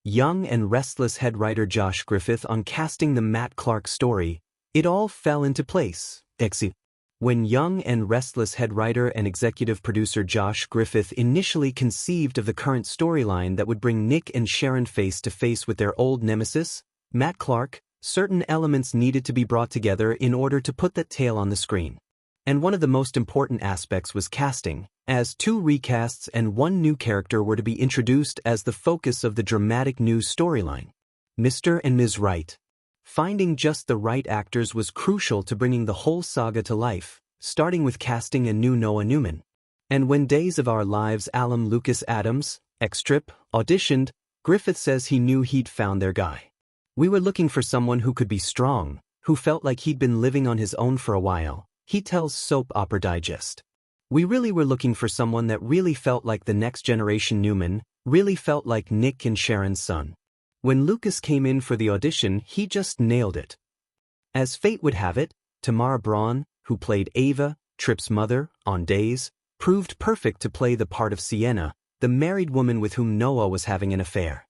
Young and Restless head writer Josh Griffith on casting the Matt Clark story, it all fell into place. When Young and Restless head writer and executive producer Josh Griffith initially conceived of the current storyline that would bring Nick and Sharon face to face with their old nemesis, Matt Clark, certain elements needed to be brought together in order to put that tale on the screen. And one of the most important aspects was casting, as 2 recasts and 1 new character were to be introduced as the focus of the dramatic new storyline. Mr. and Ms. Right. Finding just the right actors was crucial to bringing the whole saga to life, starting with casting a new Noah Newman. And when Days of Our Lives alum Lucas Adams, ex-Trip, auditioned, Griffith says he knew he'd found their guy. We were looking for someone who could be strong, who felt like he'd been living on his own for a while, he tells Soap Opera Digest. We really were looking for someone that really felt like the next generation Newman, really felt like Nick and Sharon's son. When Lucas came in for the audition, he just nailed it. As fate would have it, Tamara Braun, who played Ava, Trip's mother, on Days, proved perfect to play the part of Sienna, the married woman with whom Noah was having an affair.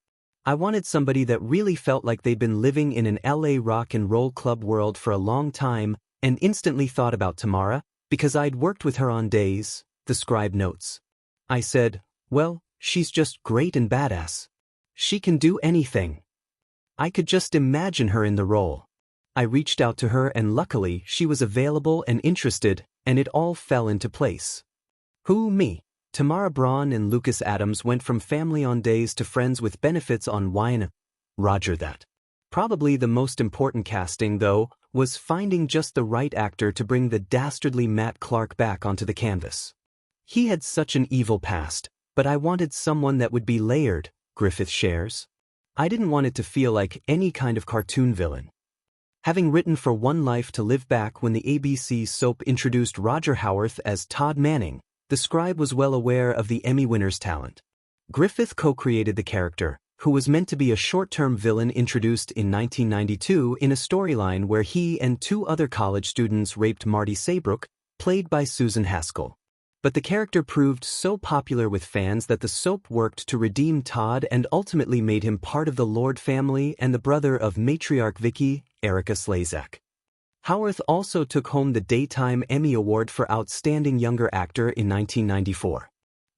I wanted somebody that really felt like they'd been living in an LA rock and roll club world for a long time, and instantly thought about Tamara, because I'd worked with her on Days, the scribe notes. I said, well, she's just great and badass. She can do anything. I could just imagine her in the role. I reached out to her and luckily she was available and interested, and it all fell into place. Who, me? Tamara Braun and Lucas Adams went from family on Days to friends with benefits on YN. Roger that. Probably the most important casting, though, was finding just the right actor to bring the dastardly Matt Clark back onto the canvas. He had such an evil past, but I wanted someone that would be layered, Griffith shares. I didn't want it to feel like any kind of cartoon villain. Having written for One Life to Live back when the ABC soap introduced Roger Howarth as Todd Manning, the scribe was well aware of the Emmy winner's talent. Griffith co-created the character, who was meant to be a short-term villain introduced in 1992 in a storyline where he and 2 other college students raped Marty Saybrook, played by Susan Haskell. But the character proved so popular with fans that the soap worked to redeem Todd and ultimately made him part of the Lord family and the brother of matriarch Vicky, Erica Slezak. Howarth also took home the Daytime Emmy Award for Outstanding Younger Actor in 1994.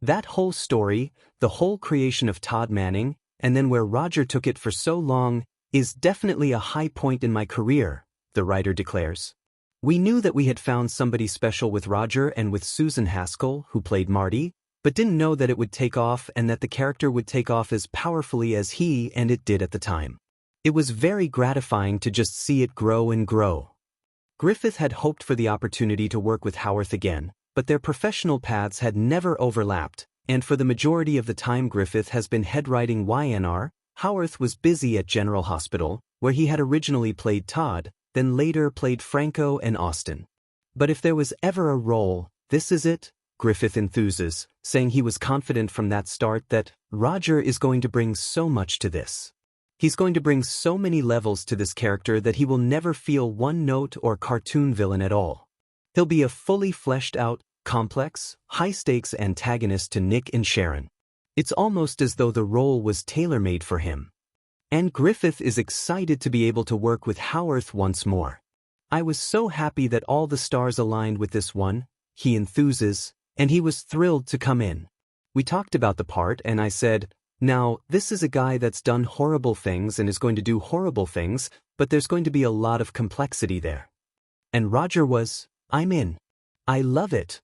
That whole story, the whole creation of Todd Manning, and then where Roger took it for so long, is definitely a high point in my career, the writer declares. We knew that we had found somebody special with Roger and with Susan Haskell, who played Marty, but didn't know that it would take off and that the character would take off as powerfully as he and it did at the time. It was very gratifying to just see it grow and grow. Griffith had hoped for the opportunity to work with Howarth again, but their professional paths had never overlapped, and for the majority of the time Griffith has been head writing YNR, Howarth was busy at General Hospital, where he had originally played Todd, then later played Franco and Austin. But if there was ever a role, this is it, Griffith enthuses, saying he was confident from that start that Roger is going to bring so much to this. He's going to bring so many levels to this character that he will never feel one-note or cartoon villain at all. He'll be a fully fleshed-out, complex, high-stakes antagonist to Nick and Sharon. It's almost as though the role was tailor-made for him. And Griffith is excited to be able to work with Howarth once more. I was so happy that all the stars aligned with this one, he enthuses, and he was thrilled to come in. We talked about the part and I said, now, this is a guy that's done horrible things and is going to do horrible things, but there's going to be a lot of complexity there. And Roger was, I'm in. I love it.